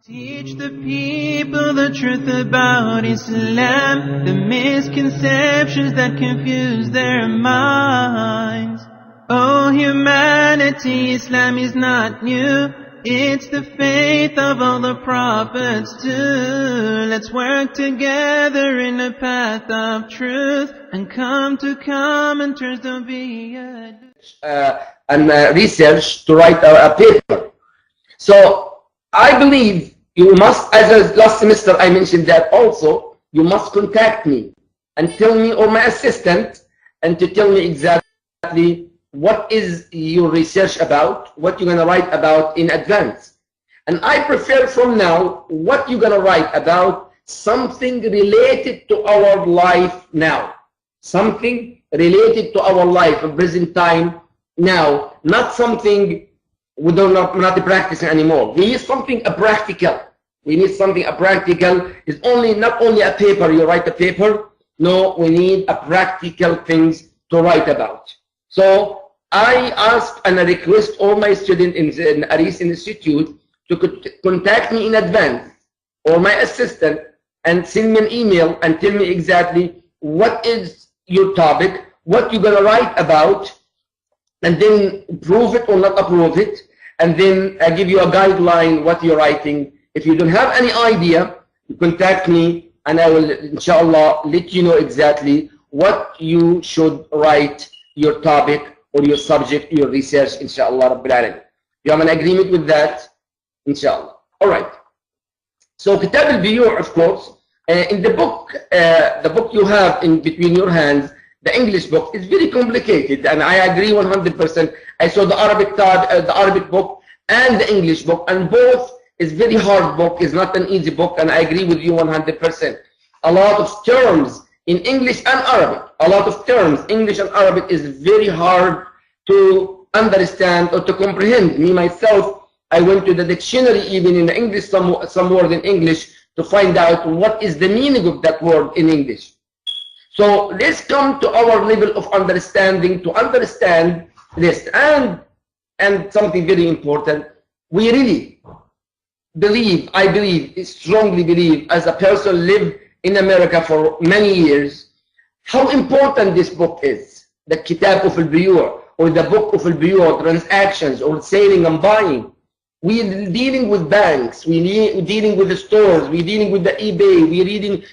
Teach the people the truth about Islam, the misconceptions that confuse their minds. Oh humanity, Islam is not new, it's the faith of all the prophets too. Let's work together in the path of truth and come to common terms, don't be research to write a paper. So I believe you must, as last semester I mentioned that also, you must contact me and tell me, or my assistant, and to tell me exactly what is your research about, what you're going to write about in advance. And I prefer from now what you're going to write about, something related to our life now. Something related to our life in present time now, not something we don't not practicing anymore. We need something practical. We need something practical. It's not only a paper. You write a paper. No, we need a practical things to write about. So I ask and I request all my students in Aris Institute to contact me in advance, or my assistant, and send me an email and tell me exactly what is your topic, what you're gonna write about, and then approve it or not approve it. And then I give you a guideline what you're writing. If you don't have any idea, you contact me and I will, inshallah, let you know exactly what you should write, your topic or your subject, your research, inshallah, Rabbil Alamin. You have an agreement with that, inshallah. All right. So Kitab al-Biyu', of course, in the book you have in between your hands, the English book is very complicated, and I agree 100%. I saw the Arabic book and the English book, and both is very hard book. It's not an easy book, and I agree with you 100%. A lot of terms in English and Arabic, English and Arabic is very hard to understand or to comprehend. Me myself, I went to the dictionary even in the English, some word in English, to find out what is the meaning of that word in English. So let's come to our level of understanding to understand this. And something very important, we really believe, I strongly believe, as a person lived in America for many years, how important this book is, the Kitab of al-Biyu', or the book of al-Biyu', transactions, or selling and buying. We're dealing with banks, we're dealing with the stores, we're dealing with the eBay, we're dealing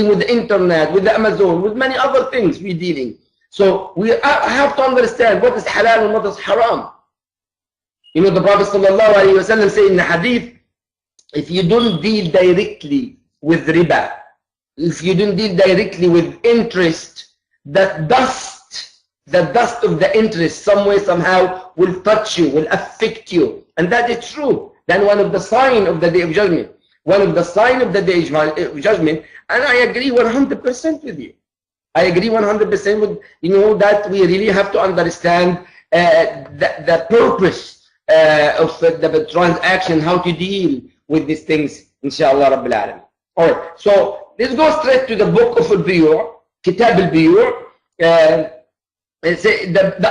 with the internet, with the Amazon, with many other things we're dealing. So we have to understand what is halal and what is haram. You know, the Prophet ﷺ said in the hadith, if you don't deal directly with riba, if you don't deal directly with interest, that dust of the interest some way, somehow will touch you, will affect you. And that is true. Then one of the signs of the Day of Judgment. And I agree 100% with you. I agree 100% with, you know, that we really have to understand the purpose of the transaction, how to deal with these things, inshallah Rabbil Alamin. All right, so let's go straight to the book of al-Biyu', Kitab al-Biyu'. The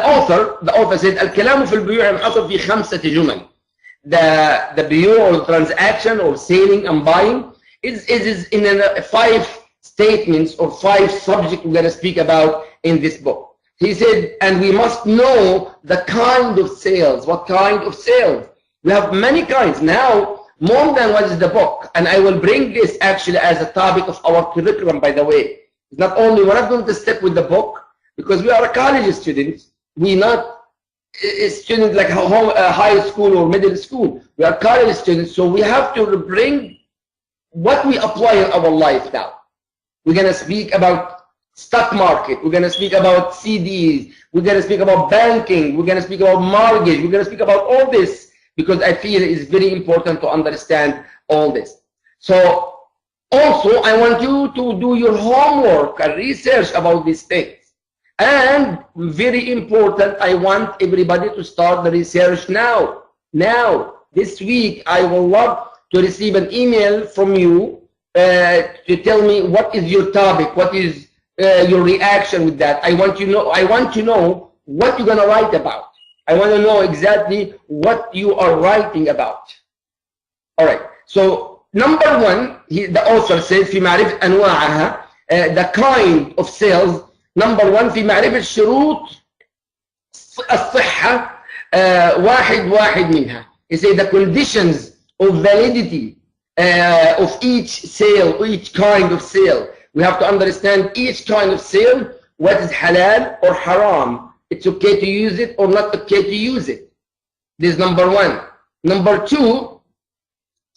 author said, الكلام في البيوع ينحصر في 5 جمل. The biyu', or transaction, or selling and buying, is in 5 statements or 5 subjects we're going to speak about in this book. He said, and we must know the kind of sales. What kind of sales? We have many kinds now, more than what is the book. And I will bring this actually as a topic of our curriculum, by the way. It's not only, we're not going to stick with the book, because we are college students. We're not students like high school or middle school. We are college students, so we have to bring what we apply in our life now. We're going to speak about stock market. We're going to speak about CDs. We're going to speak about banking. We're going to speak about mortgage. We're going to speak about all this, because I feel it is very important to understand all this. So also, I want you to do your homework and research about these things. And very important, I want everybody to start the research now. This week, I will love to receive an email from you to tell me what is your topic, what is your reaction with that. I want to know what you're going to write about. I want to know exactly what you are writing about. All right. So number one, the author said في معرفة أنواعها the kind of sales. number one في معرفة شروط الصحة واحد منها. He said the conditions of validity of each sale, each kind of sale. We have to understand each kind of sale, what is halal or haram. It's okay to use it or not okay to use it. This is number one. Number two,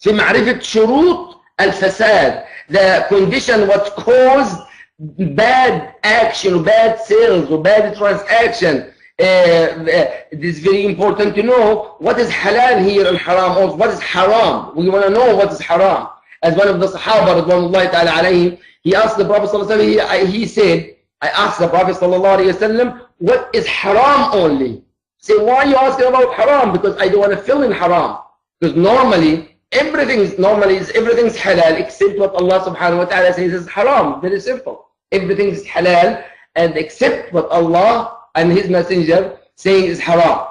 في معرفة شروط الفساد, the condition what caused bad action, bad sales, or bad transaction. It is very important to know what is halal here and haram, or what is haram. We want to know what is haram. As one of the Sahaba, Radwanullahi ta'ala alayhim, he asked the Prophet sallallahu alayhi wa sallam, he said, I asked the Prophet sallallahu alayhi wa sallam, what is haram only? Say, why are you asking about haram? Because I don't want to fill in haram. Because normally, everything's halal except what Allah subhanahu wa ta'ala says is haram. Very simple. Everything is halal and except what Allah and His Messenger saying is haram.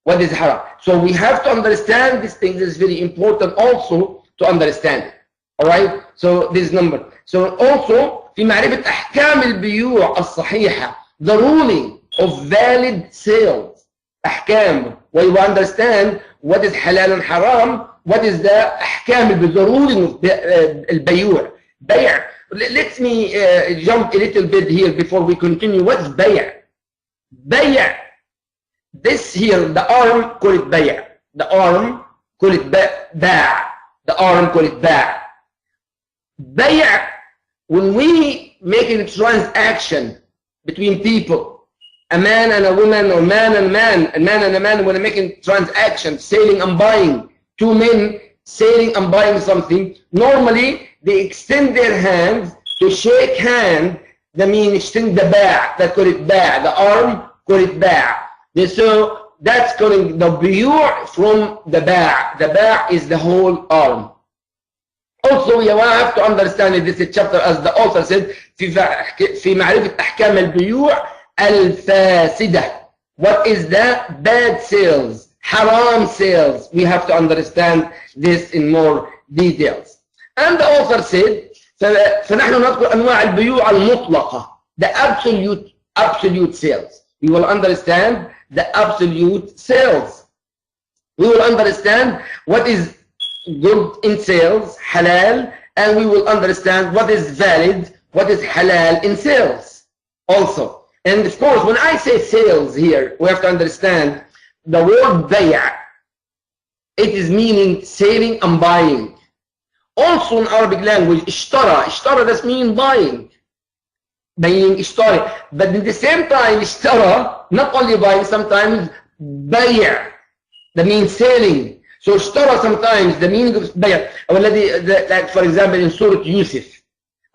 What is haram? So we have to understand these things. It's very important also to understand it. Alright? So this number. So also في معرفة أحكام البيوع الصحيحة, the ruling of valid sales. أحكام, where you understand what is halal and haram, what is the أحكام, the ruling of البيوع. بيع. Let me jump a little bit here before we continue. What's بيع? بيع. This here, the arm, call it بيع. The arm, call it باع. The arm, call it باع. بيع, when we make a transaction between people, a man and a woman, or man and man, a man and a man, when they make a transaction, selling and buying, two men selling and buying something, normally they extend their hands to shake hand. That means extend the باع, that call it باع. The arm, call it باع. So that's calling the بيوع from the باع. The باع is the whole arm. Also, we have to understand in this chapter, as the author said, في معرفة أحكام البيوع الفاسدة. What is the bad sales, haram sales? We have to understand this in more details. And the author said, فنحن نذكر أنواع البيوع المطلقة, the absolute sales. We will understand the absolute sales. We will understand what is good in sales, halal, and we will understand what is valid, what is halal in sales also. And of course, when I say sales here, we have to understand the word بيع. It is meaning selling and buying. Also in Arabic language, اشترى does mean buying. Buying اشترى. But at the same time, اشترى, not only buying, sometimes بيع. That means selling. So اشترى sometimes, the meaning of بيع. Like for example in Surah Yusuf.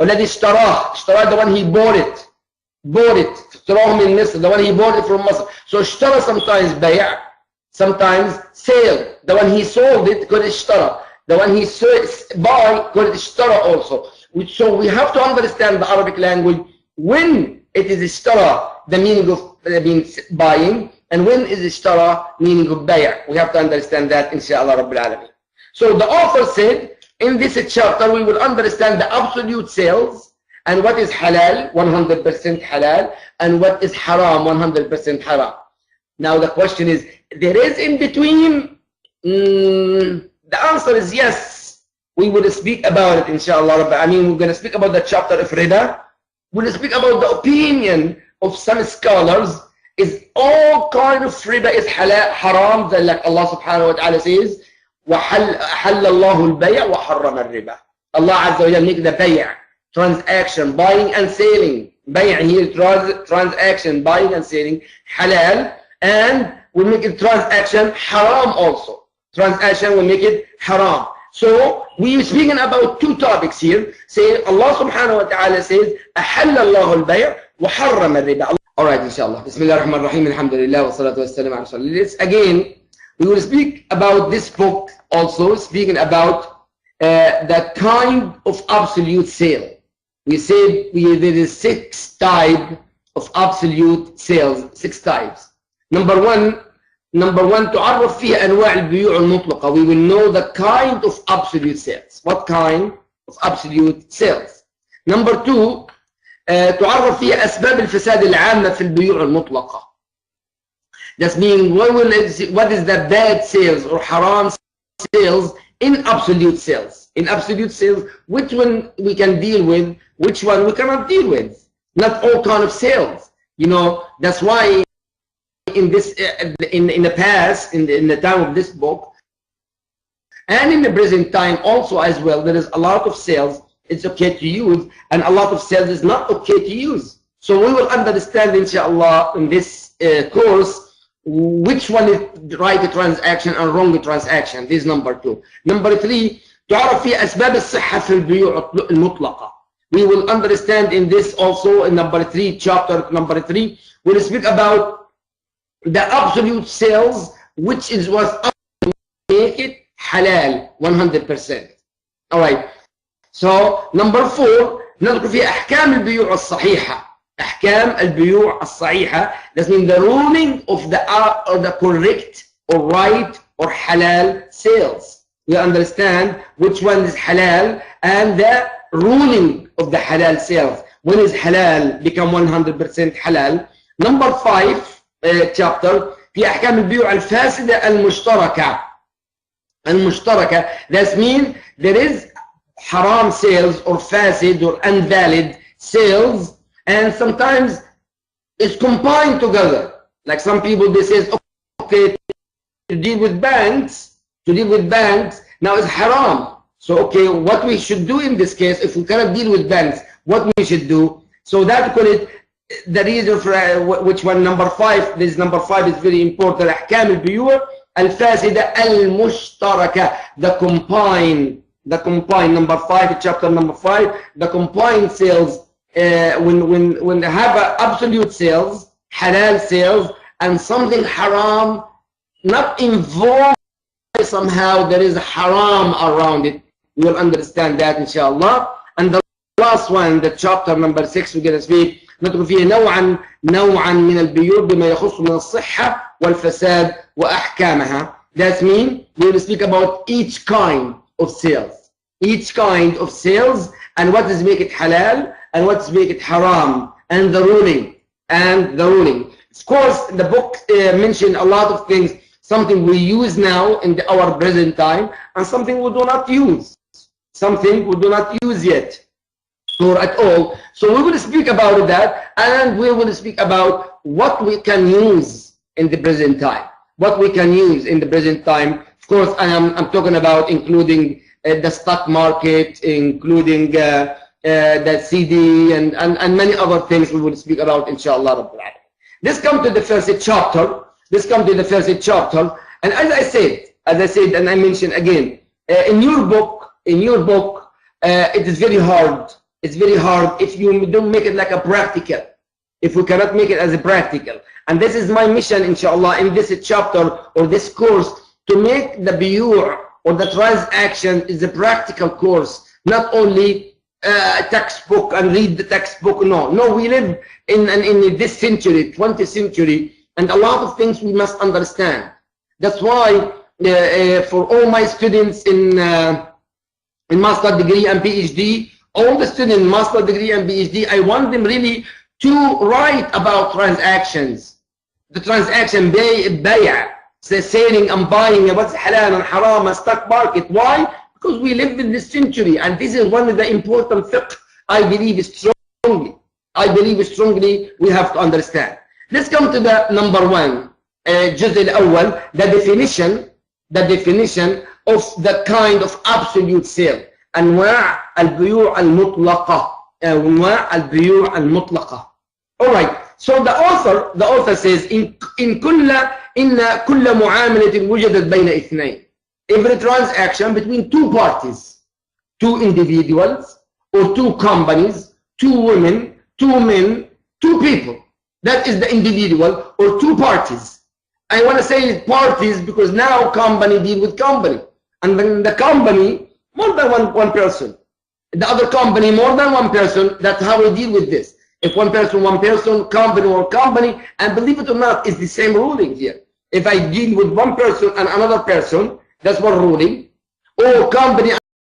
والذي اشتراه, the one he bought it. اشتراه من مصر, the one he bought it from Masr. So اشترى sometimes بيع, sometimes sale. The one he sold it, called اشترى. The one he buy, called اشترى also. So we have to understand the Arabic language. When it is اشترى, the meaning of means buying, and when is اشترى, meaning of بيع. We have to understand that, inshallah Rabbil Alameen. So the author said, in this chapter we will understand the absolute sales, and what is halal, 100% halal, and what is haram, 100% haram. Now the question is, there is in between? The answer is yes. We will speak about it, inshallah. I mean, we're going to speak about the chapter of riba. We'll speak about the opinion of some scholars. Is all kind of riba is halal, haram, like Allah subhanahu wa ta'ala says, وَحَلَّ اللَّهُ الْبَيْعَ وَحَرَّمَ الرِّبَى. Allah Azza wa Jalla make the bay'a, transaction, buying and selling. Bay'a here, transaction, buying and selling, halal, and we make it transaction haram also. Transaction will make it haram. So we are speaking about two topics here. Say Allah subhanahu wa ta'ala says, أَحَلَّ اللَّهُ الْبَيْعَ وَحَرَّمَ الرِّبَى. Alright, inshallah. Bismillah ar-Rahman ar-Rahim. Alhamdulillah wa salatu wa salam ala rasulillah. Let's again, we will speak about this book also, speaking about the kind of absolute sale. We said there is 6 types of absolute sales, 6 types. Number 1, number one تعرف فيها أنواع البيوع المطلقة. We will know the kind of absolute sales. What kind of absolute sales. Number two تعرف فيها أسباب الفساد العامة في البيوع المطلقة. That means what is the bad sales or haram sales in absolute sales. In absolute sales, which one we can deal with, which one we cannot deal with. Not all kind of sales. You know, that's why in this in the past, in the time of this book, and in the present time also as well, there is a lot of sales it's okay to use, and a lot of sales is not okay to use. So we will understand, inshallah, in this course, which one is right transaction and wrong transaction. This is number two. Number three, تعرف في أسباب الصحة في البيوع المطلقة. We will understand in this also in number three, chapter number three, we'll speak about the absolute sales, which is was make it halal 100%. All right. So number four, ندخل في أحكام البيوع الصحيحة. أحكام البيوع الصحيحة. That means the ruling of the correct or right or halal sales. We understand which one is halal and the ruling of the halal sales. When is halal become 100% halal. Number five chapter في أحكام البيوع الفاسدة المشتركة. المشتركة. That means there is haram sales or fasid or invalid sales, and sometimes it's combined together. Like some people, they say, okay, to deal with banks, now it's haram. So okay, what we should do in this case, if we cannot deal with banks, what we should do? So that call it the reason for which one, number five. This number five is very important. أحكام البيوع الفاسدة المشتركة. The combined number five, chapter number five, the combined sales, when they have absolute sales, halal sales, and something haram, not involved somehow, there is a haram around it. We will understand that inshallah. And the last one, the chapter number six, we're going to speak ندخل فيه نوعا من البيوع بما يخص من الصحة والفساد وأحكامها. That means we will speak about each kind of sales. Each kind of sales and what is make it halal and what is make it haram and the ruling. Of course, the book mentioned a lot of things, something we use now in our present time and something we do not use. Something we do not use yet or at all. So we will speak about that and we will speak about what we can use in the present time. What we can use in the present time. Of course, I'm talking about including the stock market, including the CD and many other things we will speak about, inshallah. This comes to the first chapter. And as I said, and I mentioned again, in your book, it is very hard. It's very hard if you don't make it like a practical. If we cannot make it as a practical. And this is my mission, inshallah, in this chapter or this course, to make the biyur or the transaction is a practical course, not only a textbook and read the textbook. No, we live in this century, 20th century, and a lot of things we must understand. That's why for all my students in master degree and PhD, all the students in master degree and PhD, I want them really to write about transactions. The transaction, bay'a, selling and buying, what's halal and haram, and stock market. Why? Because we live in this century, and this is one of the important fiqh I believe strongly we have to understand. Let's come to the number one, الجزء الأول, the definition of the kind of absolute sale. أنواع البيوع المطلقة. All right. So the author says إن كل معاملة وجدت بين اثنين. Every transaction between two parties, two individuals, or two companies, two women, two men, two people. That is the individual or two parties. I want to say parties because now company deal with company, and then the company more than one person, the other company more than one person. That's how we deal with this. If one person, company or company, and believe it or not, it's the same ruling here. If I deal with one person and another person, that's one ruling. Or company